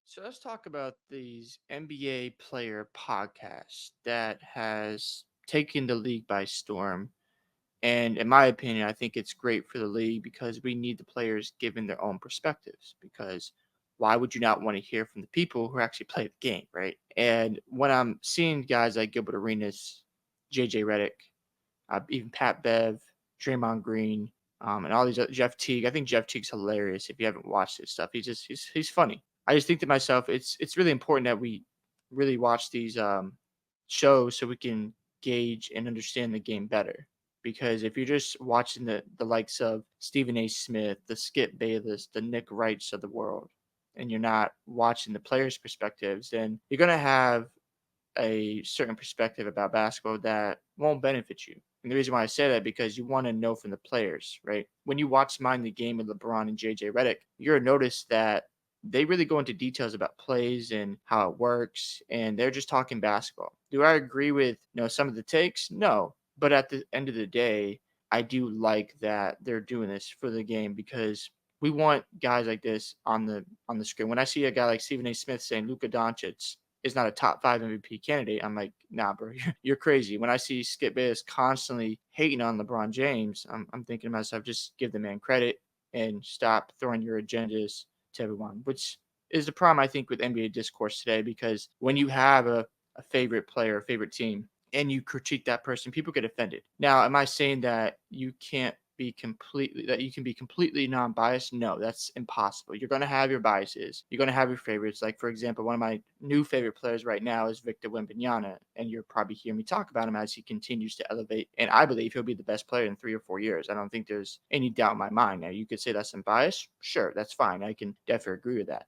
So let's talk about these NBA player podcasts that has taken the league by storm. And in my opinion, I think it's great for the league because we need the players giving their own perspectives. Because why would you not want to hear from the people who actually play the game, right? And when I'm seeing guys like Gilbert Arenas, JJ Redick, even Pat Bev, Draymond Green, and all these Jeff Teague. I think Jeff Teague's hilarious. If you haven't watched his stuff, he's funny. I just think to myself, it's really important that we really watch these shows so we can gauge and understand the game better. Because if you're just watching the likes of Stephen A. Smith, the Skip Bayless, the Nick Wrights of the world, and you're not watching the players' perspectives, then you're gonna have a certain perspective about basketball that won't benefit you. And the reason why I say that because you want to know from the players, right? When you watch Mind the Game with LeBron and JJ Redick, you'll notice that they really go into details about plays and how it works, and they're just talking basketball. Do I agree with some of the takes? No, but at the end of the day, I do like that they're doing this for the game because we want guys like this on the screen. When I see a guy like Stephen A. Smith saying Luka Doncic is not a top five MVP candidate, I'm like, nah, bro, you're crazy. When I see Skip Bayless constantly hating on LeBron James, I'm thinking to myself, just give the man credit and stop throwing your agendas to everyone, which is the problem, I think, with NBA discourse today. Because when you have a favorite player, a favorite team, and you critique that person, people get offended. Now, am I saying that you can be completely non-biased? No, that's impossible. You're going to have your biases. You're going to have your favorites. Like, for example, one of my new favorite players right now is Victor Wembanyama, and you'll probably hear me talk about him as he continues to elevate. And I believe he'll be the best player in 3 or 4 years. I don't think there's any doubt in my mind. Now, you could say that's some bias. Sure, that's fine. I can definitely agree with that.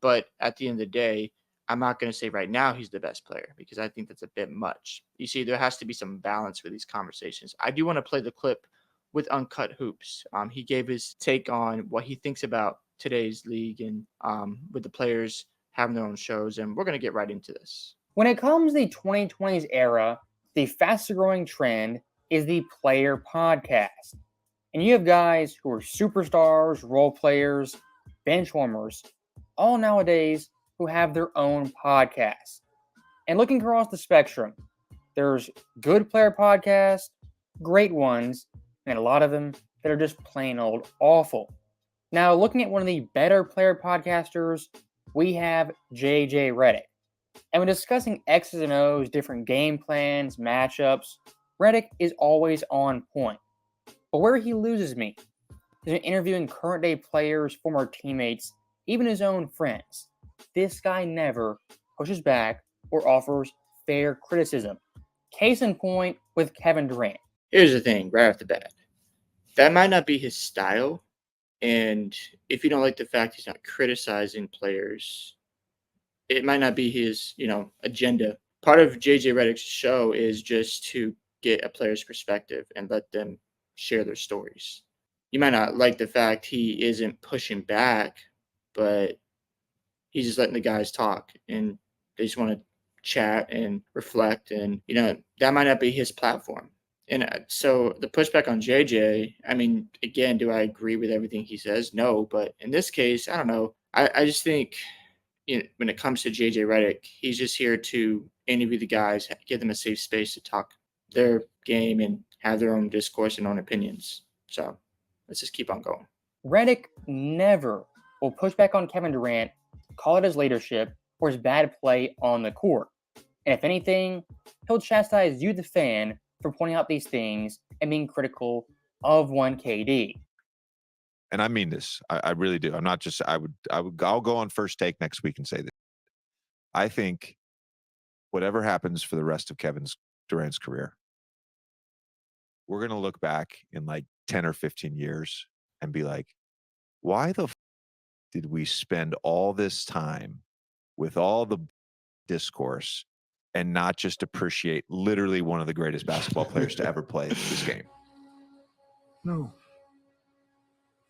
But at the end of the day, I'm not going to say right now he's the best player because I think that's a bit much. You see, there has to be some balance with these conversations. I do want to play the clip with Uncut Hoops. He gave his take on what he thinks about today's league and with the players having their own shows, and we're going to get right into this. When it comes to the 2020s era, the fastest growing trend is the player podcast. And you have guys who are superstars, role players, bench warmers, all nowadays who have their own podcasts. And looking across the spectrum, there's good player podcasts, great ones, and a lot of them that are just plain old awful. Now, looking at one of the better player podcasters, we have JJ Redick. And when discussing X's and O's, different game plans, matchups, Redick is always on point. But where he loses me is in interviewing current day players, former teammates, even his own friends. This guy never pushes back or offers fair criticism. Case in point with Kevin Durant. Here's the thing right off the bat, that might not be his style. And if you don't like the fact he's not criticizing players, it might not be his, agenda. Part of JJ Redick's show is just to get a player's perspective and let them share their stories. You might not like the fact he isn't pushing back, but he's just letting the guys talk and they just want to chat and reflect. And, that might not be his platform. And so the pushback on JJ, I mean, again, do I agree with everything he says? No. But in this case, I don't know. I just think when it comes to JJ Redick, he's just here to interview the guys, give them a safe space to talk their game and have their own discourse and own opinions. So let's just keep on going. Redick never will push back on Kevin Durant, call it his leadership, or his bad play on the court. And if anything, he'll chastise you, the fan, for pointing out these things and being critical of one KD. And I mean this. I really do. I'm not just. I'll go on First Take next week and say that I think whatever happens for the rest of Kevin Durant's career, we're gonna look back in like 10 or 15 years and be like, why the did we spend all this time with all the discourse and not just appreciate literally one of the greatest basketball players to ever play this game? No.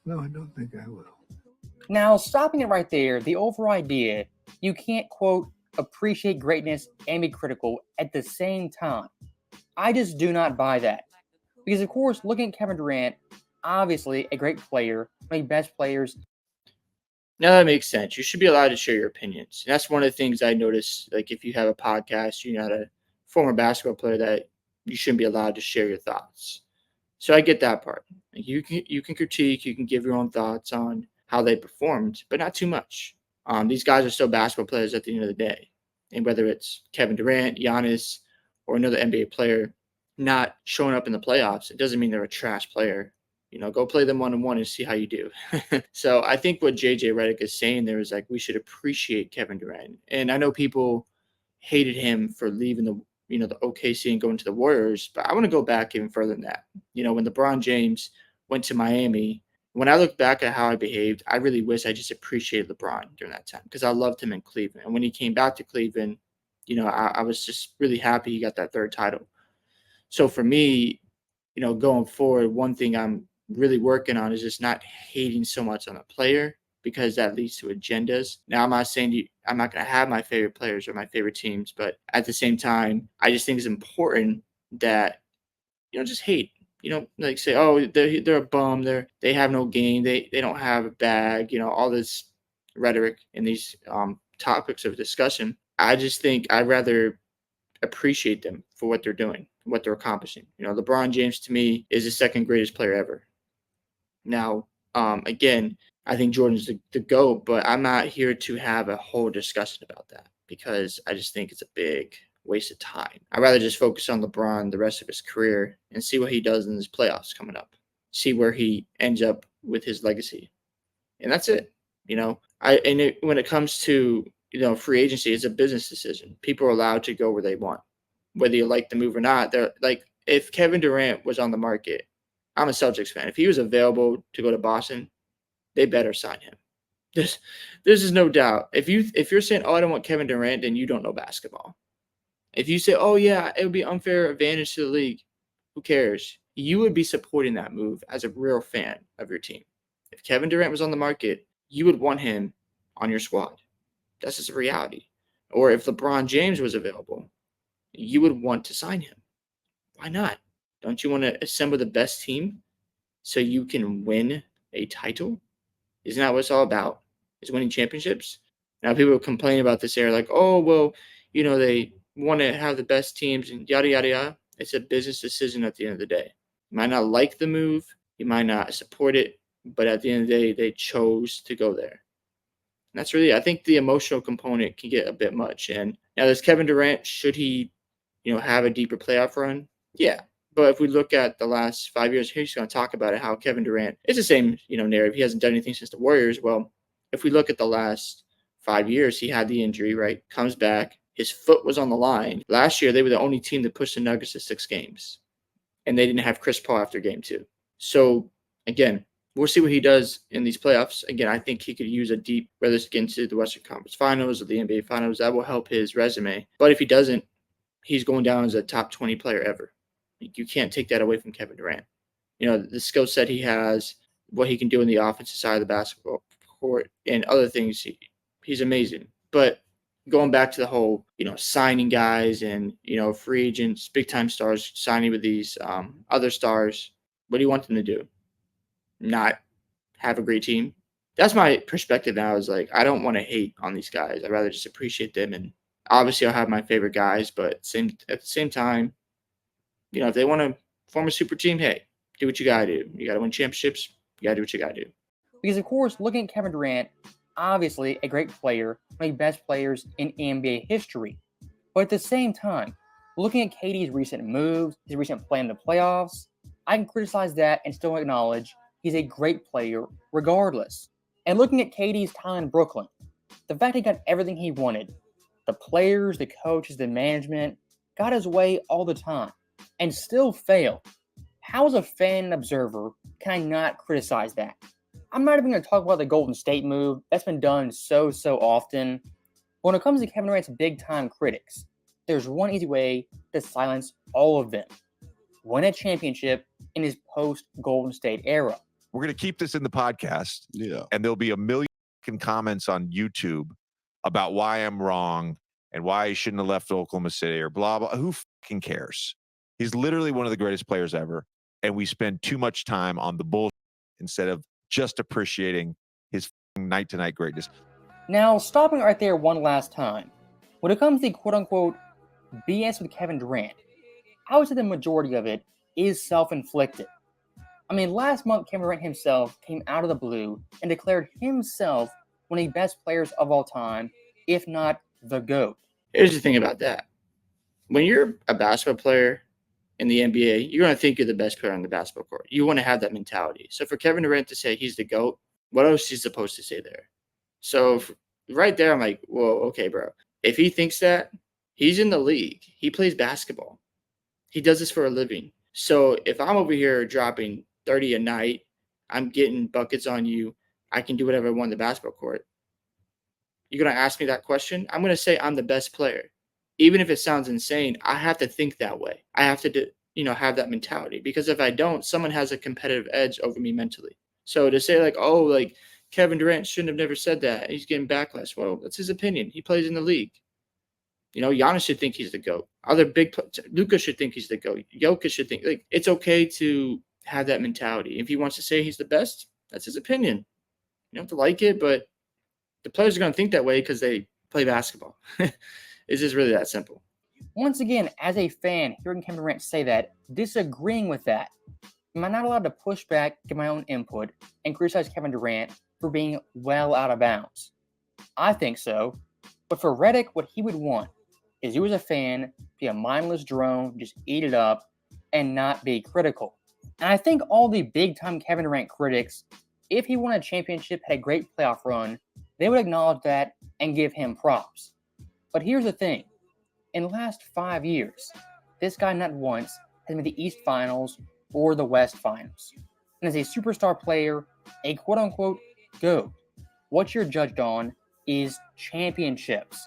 No, I don't think I will. Now, stopping it right there, the overall idea, you can't, quote, appreciate greatness and be critical at the same time. I just do not buy that. Because, of course, looking at Kevin Durant, obviously a great player, one of the best players. Now that makes sense. You should be allowed to share your opinions. And that's one of the things I notice. Like if you have a podcast, you're not a former basketball player, that you shouldn't be allowed to share your thoughts. So I get that part. Like you can critique, you can give your own thoughts on how they performed, but not too much. These guys are still basketball players at the end of the day, and whether it's Kevin Durant, Giannis, or another NBA player not showing up in the playoffs, it doesn't mean they're a trash player. Go play them 1-on-1 and see how you do. So I think what JJ Redick is saying there is like we should appreciate Kevin Durant, and I know people hated him for leaving the OKC and going to the Warriors, but I want to go back even further than that. When LeBron James went to Miami, when I look back at how I behaved, I really wish I just appreciated LeBron during that time because I loved him in Cleveland. And when he came back to Cleveland, I was just really happy he got that third title. So for me, going forward, one thing I'm really working on is just not hating so much on a player because that leads to agendas. Now, I'm not saying I'm not going to have my favorite players or my favorite teams, but at the same time, I just think it's important that just hate. Like say, oh, they're a bum. They have no game. They don't have a bag. All this rhetoric and these topics of discussion. I just think I'd rather appreciate them for what they're doing, what they're accomplishing. LeBron James to me is the second greatest player ever. Now, again, I think Jordan's the GOAT, but I'm not here to have a whole discussion about that because I just think it's a big waste of time. I'd rather just focus on LeBron the rest of his career and see what he does in his playoffs coming up, see where he ends up with his legacy. And that's it. When it comes to free agency, it's a business decision. People are allowed to go where they want, whether you like the move or not. They're like, if Kevin Durant was on the market, I'm a Celtics fan. If he was available to go to Boston, they better sign him. There's just no doubt. If you're saying, oh, I don't want Kevin Durant, then you don't know basketball. If you say, oh yeah, it would be unfair advantage to the league, who cares? You would be supporting that move as a real fan of your team. If Kevin Durant was on the market, you would want him on your squad. That's just a reality. Or if LeBron James was available, you would want to sign him. Why not? Don't you want to assemble the best team so you can win a title? Isn't that what it's all about? Is winning championships? Now people complain about this era like, oh, well, they want to have the best teams and yada, yada, yada. It's a business decision at the end of the day. You might not like the move. You might not support it. But at the end of the day, they chose to go there. And that's really, I think the emotional component can get a bit much. And now there's Kevin Durant. Should he, have a deeper playoff run? Yeah. But if we look at the last 5 years, he's going to talk about it, how Kevin Durant, it's the same, narrative. He hasn't done anything since the Warriors. Well, if we look at the last 5 years, he had the injury, right? Comes back. His foot was on the line. Last year, they were the only team that pushed the Nuggets to 6 games. And they didn't have Chris Paul after game 2. So, again, we'll see what he does in these playoffs. Again, I think he could use a deep, whether it's getting to the Western Conference Finals or the NBA Finals, that will help his resume. But if he doesn't, he's going down as a top 20 player ever. You can't take that away from Kevin Durant. The skill set he has, what he can do in the offensive side of the basketball court, and other things, he's amazing. But going back to the whole, signing guys and, free agents, big-time stars signing with these other stars, what do you want them to do? Not have a great team? That's my perspective now, is like, I don't want to hate on these guys. I'd rather just appreciate them. And obviously I'll have my favorite guys, but at the same time, if they want to form a super team, hey, do what you got to do. You got to win championships. You got to do what you got to do. Because, of course, looking at Kevin Durant, obviously a great player, one of the best players in NBA history. But at the same time, looking at KD's recent moves, his recent play in the playoffs, I can criticize that and still acknowledge he's a great player regardless. And looking at KD's time in Brooklyn, the fact he got everything he wanted, the players, the coaches, the management, got his way all the time, and still failed. How, as a fan and observer, can I not criticize that? I'm not even going to talk about the Golden State move. That's been done so often. When it comes to Kevin Durant's big-time critics, there's one easy way to silence all of them. Win a championship in his post-Golden State era. We're going to keep this in the podcast. Yeah. And there'll be a million comments on YouTube about why I'm wrong and why he shouldn't have left Oklahoma City or blah, blah. Who fucking cares? He's literally one of the greatest players ever. And we spend too much time on the bullshit instead of just appreciating his night-to-night greatness. Now, stopping right there one last time, when it comes to the quote-unquote BS with Kevin Durant, I would say the majority of it is self-inflicted. I mean, last month, Kevin Durant himself came out of the blue and declared himself one of the best players of all time, if not the GOAT. Here's the thing about that. When you're a basketball player in the NBA, you're going to think you're the best player on the basketball court. You want to have that mentality. So for Kevin Durant to say he's the GOAT, what else is he supposed to say there? So right there, I'm like, whoa, okay, bro. If he thinks that, he's in the league. He plays basketball. He does this for a living. So if I'm over here dropping 30 a night, I'm getting buckets on you, I can do whatever I want on the basketball court. You're going to ask me that question? I'm going to say I'm the best player. Even if it sounds insane, I have to think that way. I have to have that mentality, because if I don't, someone has a competitive edge over me mentally. So to say like Kevin Durant shouldn't have never said that, he's getting backlash. Well, that's his opinion. He plays in the league. Giannis should think he's the GOAT. Other Luka should think he's the GOAT. Jokic should think, like, it's okay to have that mentality. If he wants to say he's the best, that's his opinion. You don't have to like it, but the players are going to think that way because they play basketball. It's just really that simple. Once again, as a fan, hearing Kevin Durant say that, disagreeing with that, am I not allowed to push back, give my own input, and criticize Kevin Durant for being well out of bounds? I think so. But for Redick, what he would want is you as a fan be a mindless drone, just eat it up, and not be critical. And I think all the big-time Kevin Durant critics, if he won a championship, had a great playoff run, they would acknowledge that and give him props. But here's the thing. In the last 5 years, this guy not once has made the East Finals or the West Finals. And as a superstar player, a quote-unquote GOAT, what you're judged on is championships.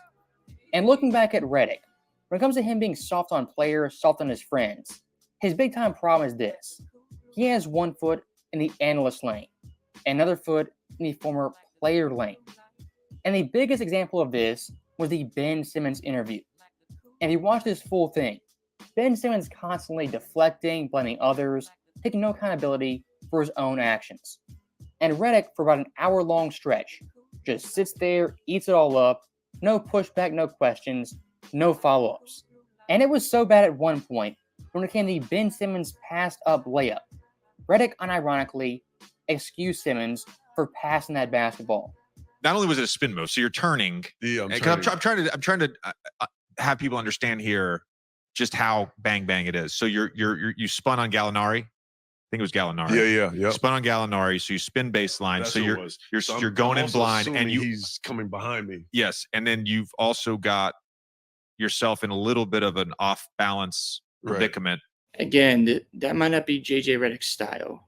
And looking back at Redick, when it comes to him being soft on players, soft on his friends, his big-time problem is this. He has one foot in the analyst lane, another foot in the former player lane. And the biggest example of this was the Ben Simmons interview. And if you watch this full thing, Ben Simmons constantly deflecting, blaming others, taking no accountability for his own actions. And Redick, for about an hour-long stretch, just sits there, eats it all up, no pushback, no questions, no follow-ups. And it was so bad at one point, when it came to the Ben Simmons passed-up layup, Redick unironically excused Simmons for passing that basketball. Not only was it a spin move, so you're turning. Yeah, I'm trying to have people understand here just how bang it is. So you spun on Gallinari. I think it was Gallinari. Yeah. Spun on Gallinari, so you spin baseline. That's So you're going in blind, and he's coming behind me. Yes, and then you've also got yourself in a little bit of an off balance predicament. Again, that might not be JJ Redick's style.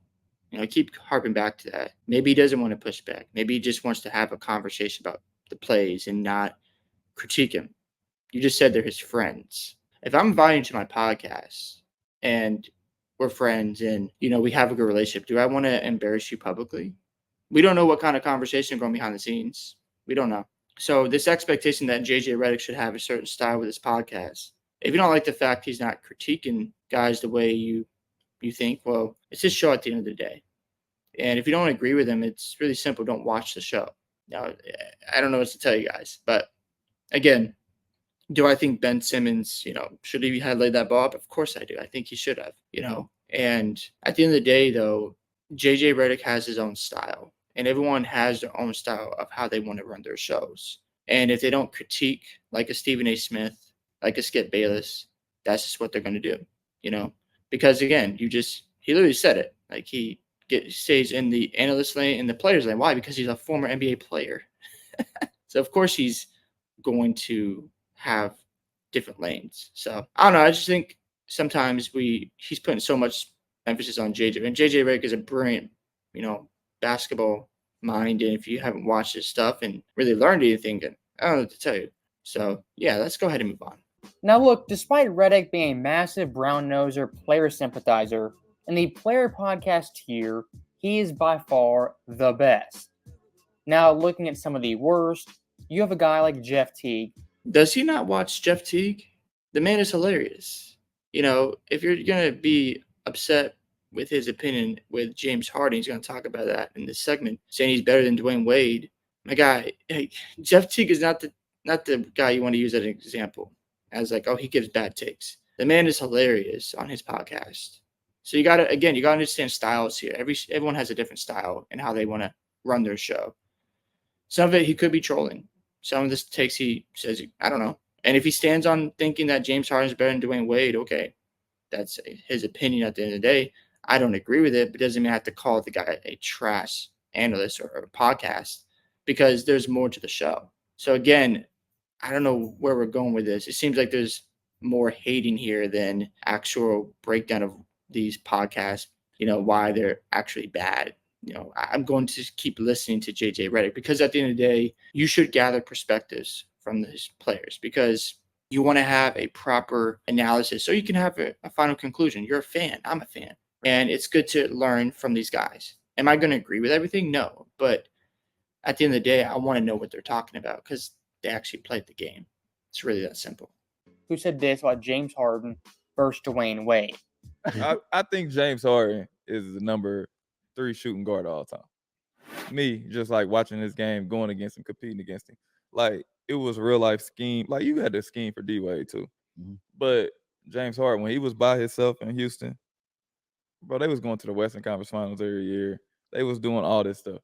I keep harping back to that. Maybe he doesn't want to push back. Maybe he just wants to have a conversation about the plays and not critique him. You just said they're his friends. If I'm inviting to my podcast and we're friends and, we have a good relationship, do I want to embarrass you publicly? We don't know what kind of conversation going behind the scenes. We don't know. So this expectation that JJ Redick should have a certain style with his podcast, if you don't like the fact he's not critiquing guys the way you think, well, it's his show at the end of the day. And if you don't agree with him, it's really simple. Don't watch the show. Now, I don't know what to tell you guys. But, again, do I think Ben Simmons, should he have laid that ball up? Of course I do. I think he should have, And at the end of the day, though, JJ Redick has his own style. And everyone has their own style of how they want to run their shows. And if they don't critique like a Stephen A. Smith, like a Skip Bayless, that's just what they're going to do, Because, again, he literally said it. Like, he stays in the analyst lane and the players lane. Why? Because he's a former NBA player. So, of course, he's going to have different lanes. So, I don't know. I just think sometimes he's putting so much emphasis on JJ. And JJ Redick is a brilliant, basketball mind. And if you haven't watched his stuff and really learned anything, then I don't know what to tell you. So, yeah, let's go ahead and move on. Now look, despite Redick being a massive brown-noser player sympathizer, in the player podcast tier, he is by far the best. Now, looking at some of the worst, you have a guy like Jeff Teague. Does he not watch Jeff Teague? The man is hilarious. If you're going to be upset with his opinion with James Harden. He's going to talk about that in this segment, saying he's better than Dwayne Wade. My guy, hey, Jeff Teague is not the guy you want to use as an example, as like, oh, he gives bad takes. The man is hilarious on his podcast. So you gotta understand styles here. Everyone has a different style and how they want to run their show. Some of it he could be trolling. Some of this takes he says, I don't know. And if he stands on thinking that James Harden is better than Dwayne Wade, okay, that's his opinion at the end of the day. I don't agree with it, but it doesn't mean I have to call the guy a trash analyst or a podcast because there's more to the show. So again, I don't know where we're going with this. It seems like there's more hating here than actual breakdown of these podcasts, why they're actually bad. I'm going to keep listening to JJ Redick because at the end of the day, you should gather perspectives from these players because you want to have a proper analysis so you can have a final conclusion. You're a fan. I'm a fan. And it's good to learn from these guys. Am I going to agree with everything? No. But at the end of the day, I want to know what they're talking about because they actually played the game. It's really that simple. Who said this about James Harden versus Dwayne Wade? I think James Harden is the number 3 shooting guard all time. Me, just like watching this game, going against him, competing against him. Like, it was a real life scheme. Like, you had to scheme for D-Wade too. Mm-hmm. But James Harden, when he was by himself in Houston, bro, they was going to the Western Conference Finals every year. They was doing all this stuff.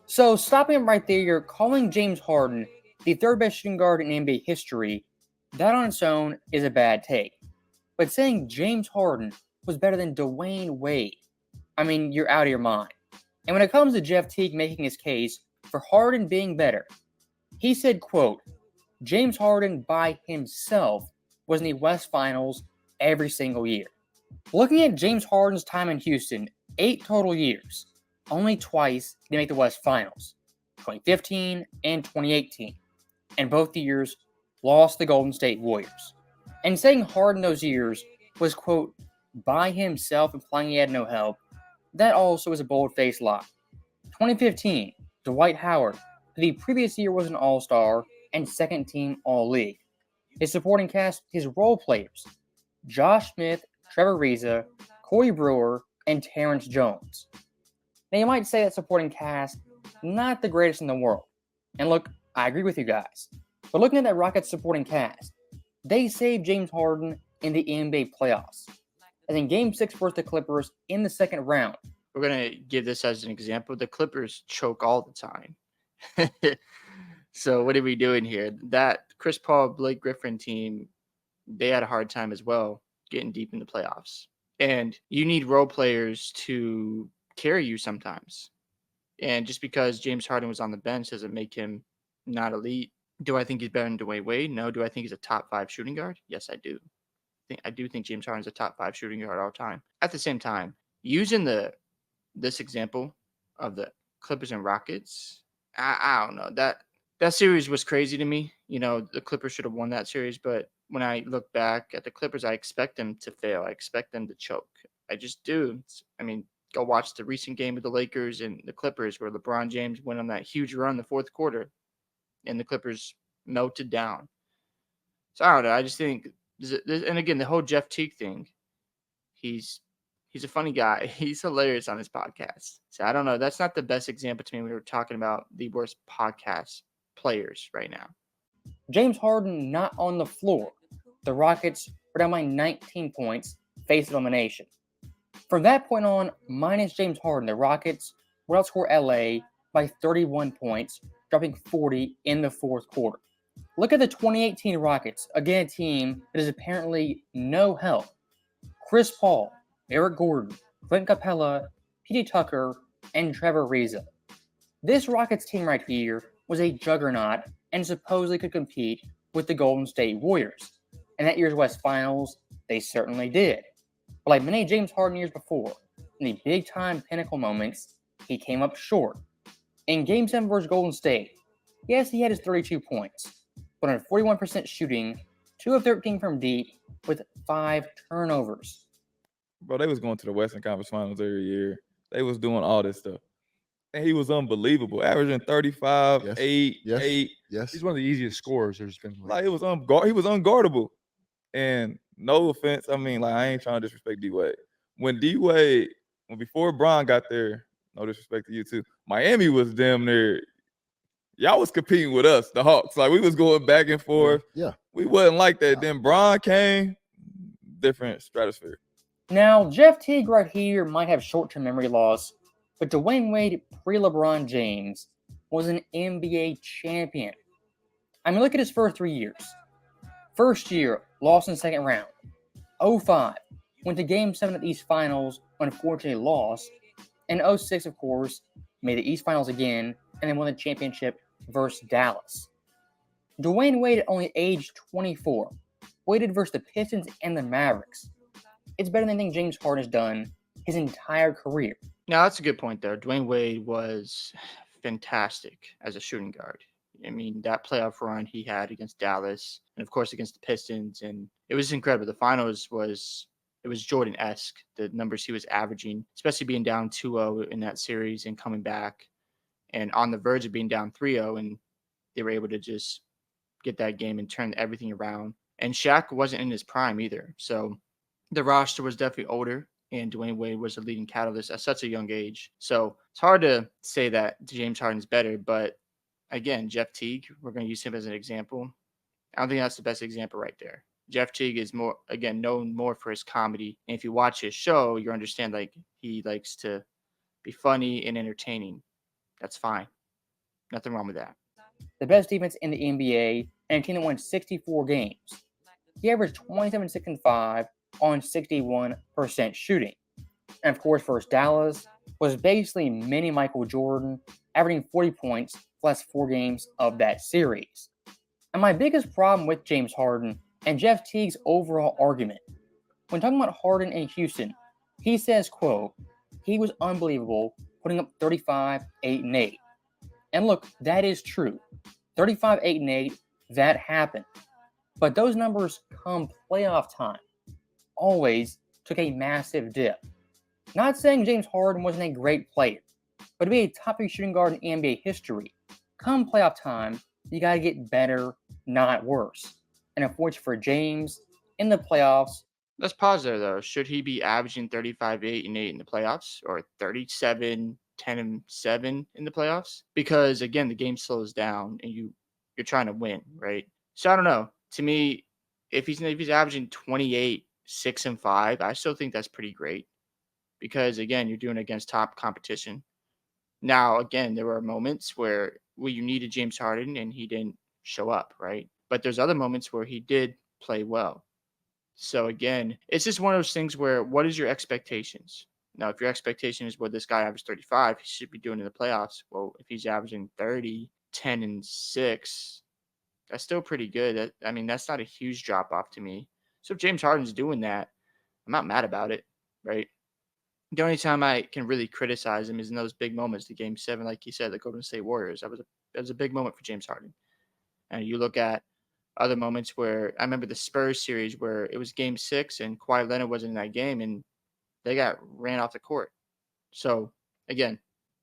So, stopping right there, you're calling James Harden the third best shooting guard in NBA history. That on its own is a bad take. But saying James Harden was better than Dwayne Wade, I mean, you're out of your mind. And when it comes to Jeff Teague making his case for Harden being better, he said, quote, James Harden by himself was in the West Finals every single year. Looking at James Harden's time in Houston, 8 total years, only twice did he make the West Finals, 2015 and 2018. And both years lost the Golden State Warriors. And saying Harden those years was, quote, by himself, implying he had no help, that also is a bold-faced lie. 2015, Dwight Howard, who the previous year was an All-Star and second-team All-League. His supporting cast, his role players, Josh Smith, Trevor Ariza, Corey Brewer, and Terrence Jones. Now, you might say that supporting cast, not the greatest in the world. And look, I agree with you guys. But looking at that Rockets supporting cast, they saved James Harden in the NBA playoffs. As in Game 6 versus the Clippers in the second round. We're going to give this as an example. The Clippers choke all the time. So what are we doing here? That Chris Paul, Blake Griffin team, they had a hard time as well getting deep in the playoffs. And you need role players to carry you sometimes. And just because James Harden was on the bench doesn't make him not elite. Do I think he's better than Dwayne Wade? No. Do I think he's a top 5 shooting guard? Yes, I do. I do think James Harden's a top 5 shooting guard all time. At the same time, using this example of the Clippers and Rockets, I don't know. That series was crazy to me. The Clippers should have won that series, but when I look back at the Clippers, I expect them to fail. I expect them to choke. I just do. Go watch the recent game with the Lakers and the Clippers where LeBron James went on that huge run in the fourth quarter, and the Clippers melted down. So I don't know. I just think, and again, the whole Jeff Teague thing, he's a funny guy. He's hilarious on his podcast. So I don't know. That's not the best example to me when we're talking about the worst podcast players right now. James Harden not on the floor. The Rockets were down by 19 points, face elimination. From that point on, minus James Harden, the Rockets would outscore LA by 31 points, dropping 40 in the fourth quarter. Look at the 2018 Rockets, again a team that is apparently no help. Chris Paul, Eric Gordon, Clint Capella, P.J. Tucker, and Trevor Ariza. This Rockets team right here was a juggernaut and supposedly could compete with the Golden State Warriors. And that year's West Finals, they certainly did. But like many James Harden years before, in the big-time pinnacle moments, he came up short. In Game 7 versus Golden State, yes, he had his 32 points, but on 41% shooting, 2 of 13 from deep, with 5 turnovers. Bro, they was going to the Western Conference Finals every year. They was doing all this stuff. And he was unbelievable, averaging 35, 8. Yes. He's one of the easiest scorers there's been. Like, he was unguardable. And no offense, I ain't trying to disrespect D-Wade. When D-Wade before Bron got there, no disrespect to you too, Miami was damn near, y'all was competing with us, the Hawks. Like, we was going back and forth. Yeah. We wasn't like that. Then Bron came, different stratosphere. Now, Jeff Teague right here might have short-term memory loss, but Dwayne Wade pre-LeBron James was an NBA champion. I mean, look at his first 3 years. First year, lost in the second round. 05, went to Game 7 of the East Finals, unfortunately lost. And 06, of course, made the East Finals again, and then won the championship versus Dallas. Dwayne Wade at only age 24, waited versus the Pistons and the Mavericks. It's better than anything James Harden has done his entire career. Now, that's a good point there. Dwayne Wade was fantastic as a shooting guard. I mean, that playoff run he had against Dallas and, of course, against the Pistons, and it was incredible. The finals was Jordan-esque, the numbers he was averaging, especially being down 2-0 in that series and coming back and on the verge of being down 3-0, and they were able to just get that game and turn everything around. And Shaq wasn't in his prime either, so the roster was definitely older, and Dwayne Wade was a leading catalyst at such a young age. So it's hard to say that James Harden's better, but again, Jeff Teague, we're going to use him as an example. I don't think that's the best example right there. Jeff Teague is more, again, known more for his comedy. And if you watch his show, you understand like he likes to be funny and entertaining. That's fine. Nothing wrong with that. The best defense in the NBA, and a team that won 64 games. He averaged 27, 6, and 5 on 61% shooting. And of course, versus Dallas, was basically mini Michael Jordan, averaging 40 points the last 4 games of that series. And my biggest problem with James Harden and Jeff Teague's overall argument, when talking about Harden in Houston, he says, quote, he was unbelievable, putting up 35, 8, and 8. And look, that is true. 35, 8, and 8, that happened. But those numbers come playoff time always took a massive dip. Not saying James Harden wasn't a great player, but to be a top 3 shooting guard in NBA history, come playoff time, you got to get better, not worse. And unfortunately for James, in the playoffs, let's pause there, though. Should he be averaging 35, 8, and 8 in the playoffs, or 37, 10, and 7 in the playoffs? Because, again, the game slows down, and you're trying to win, right? So, I don't know. To me, if he's averaging 28, 6, and 5, I still think that's pretty great. Because, again, you're doing it against top competition. Now, again, there were moments where you needed James Harden, and he didn't show up, right? But there's other moments where he did play well. So again, it's just one of those things where what is your expectations? Now, if your expectation is, well, this guy averaged 35, he should be doing in the playoffs. Well, if he's averaging 30, 10, and 6, that's still pretty good. That's not a huge drop off to me. So if James Harden's doing that, I'm not mad about it, right? The only time I can really criticize him is in those big moments, the Game 7, like you said, the Golden State Warriors. That was a big moment for James Harden. And you look at other moments where I remember the Spurs series where it was Game 6 and Kawhi Leonard wasn't in that game and they got ran off the court. So again,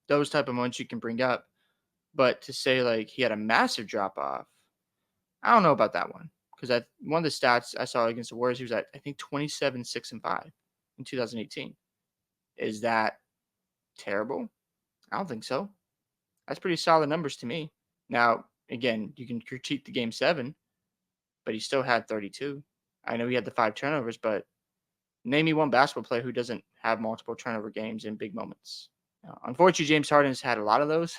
those type of moments you can bring up, but to say like he had a massive drop off, I don't know about that one because one of the stats I saw against the Warriors, he was at I think 27, 6, and 5 in 2018. Is that terrible? I don't think so. That's pretty solid numbers to me. Now, again, you can critique the Game 7, but he still had 32. I know he had the 5 turnovers, but name me one basketball player who doesn't have multiple turnover games in big moments. Unfortunately, James Harden has had a lot of those,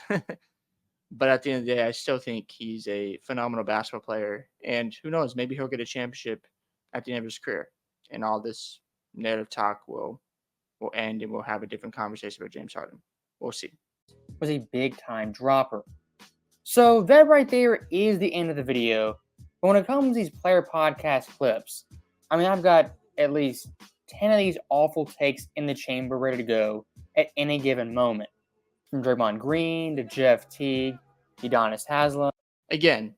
but at the end of the day, I still think he's a phenomenal basketball player. And who knows, maybe he'll get a championship at the end of his career, and all this narrative talk will end, and we'll have a different conversation about James Harden. We'll see. Was a big-time dropper. So that right there is the end of the video. But when it comes to these player podcast clips, I've got at least 10 of these awful takes in the chamber ready to go at any given moment. From Draymond Green to Jeff Teague, Udonis Haslem. Again,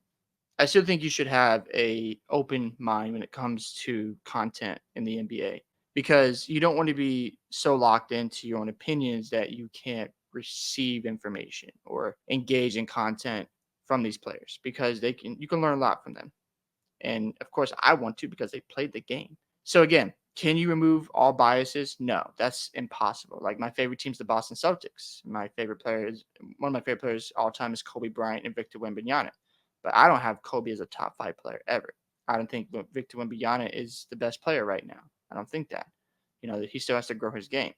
I still think you should have an open mind when it comes to content in the NBA because you don't want to be so locked into your own opinions that you can't receive information or engage in content from these players because you can learn a lot from them. And of course I want to because they played the game. So again, Can you remove all biases? No, that's impossible. Like my favorite team's the Boston Celtics. One of my favorite players all time is Kobe Bryant and Victor Wembanyama. But I don't have Kobe as a top 5 player ever. I don't think Victor Wembanyama is the best player right now. I don't think that. He still has to grow his game.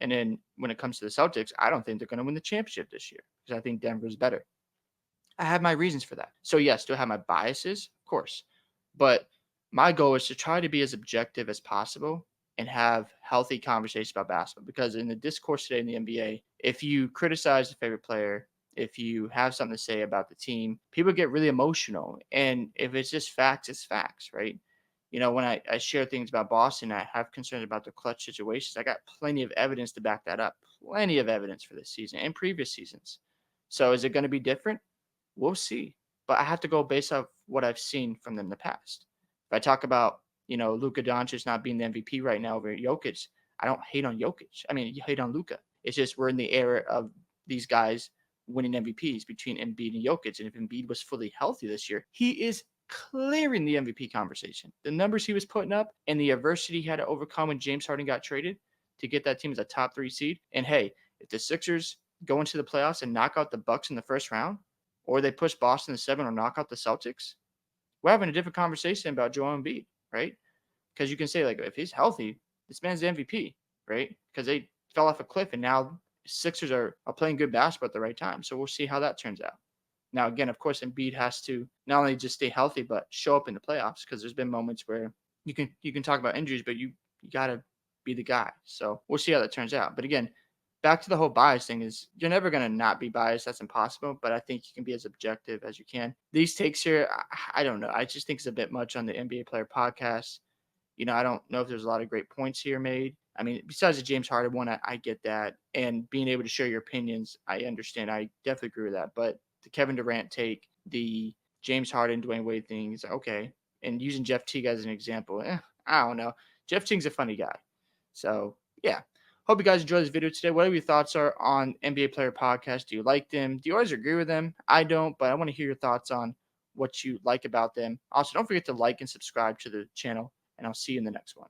And then when it comes to the Celtics, I don't think they're going to win the championship this year because I think Denver's better. I have my reasons for that. So yes, do I have my biases? Of course. But my goal is to try to be as objective as possible and have healthy conversations about basketball. Because in the discourse today in the NBA, if you criticize the favorite player, if you have something to say about the team, people get really emotional. And if it's just facts, it's facts, right? When I share things about Boston, I have concerns about the clutch situations. I got plenty of evidence to back that up. Plenty of evidence for this season and previous seasons. So is it going to be different? We'll see. But I have to go based off what I've seen from them in the past. If I talk about, Luka Doncic not being the MVP right now over Jokic, I don't hate on Jokic. I mean, you hate on Luka. It's just we're in the era of these guys winning MVPs between Embiid and Jokic. And if Embiid was fully healthy this year, he is clearing the MVP conversation. The numbers he was putting up and the adversity he had to overcome when James Harden got traded to get that team as a top 3 seed. And hey, if the Sixers go into the playoffs and knock out the Bucks in the first round, or they push Boston to 7 or knock out the Celtics, we're having a different conversation about Joel Embiid, right? Because you can say, like, if he's healthy, this man's the MVP, right? Because they fell off a cliff, and now Sixers are playing good basketball at the right time. So we'll see how that turns out. Now, again, of course, Embiid has to not only just stay healthy, but show up in the playoffs because there's been moments where you can talk about injuries, but you got to be the guy. So we'll see how that turns out. But again, back to the whole bias thing is you're never going to not be biased. That's impossible. But I think you can be as objective as you can. These takes here, I don't know. I just think it's a bit much on the NBA Player Podcast. I don't know if there's a lot of great points here made. I mean, besides the James Harden one, I get that. And being able to share your opinions, I understand. I definitely agree with that. But the Kevin Durant take, the James Harden, Dwayne Wade thing is okay. And using Jeff Teague as an example, I don't know. Jeff Teague's a funny guy. So, yeah. Hope you guys enjoyed this video today. Whatever your thoughts are on NBA Player Podcast. Do you like them? Do you always agree with them? I don't, but I want to hear your thoughts on what you like about them. Also, don't forget to like and subscribe to the channel, and I'll see you in the next one.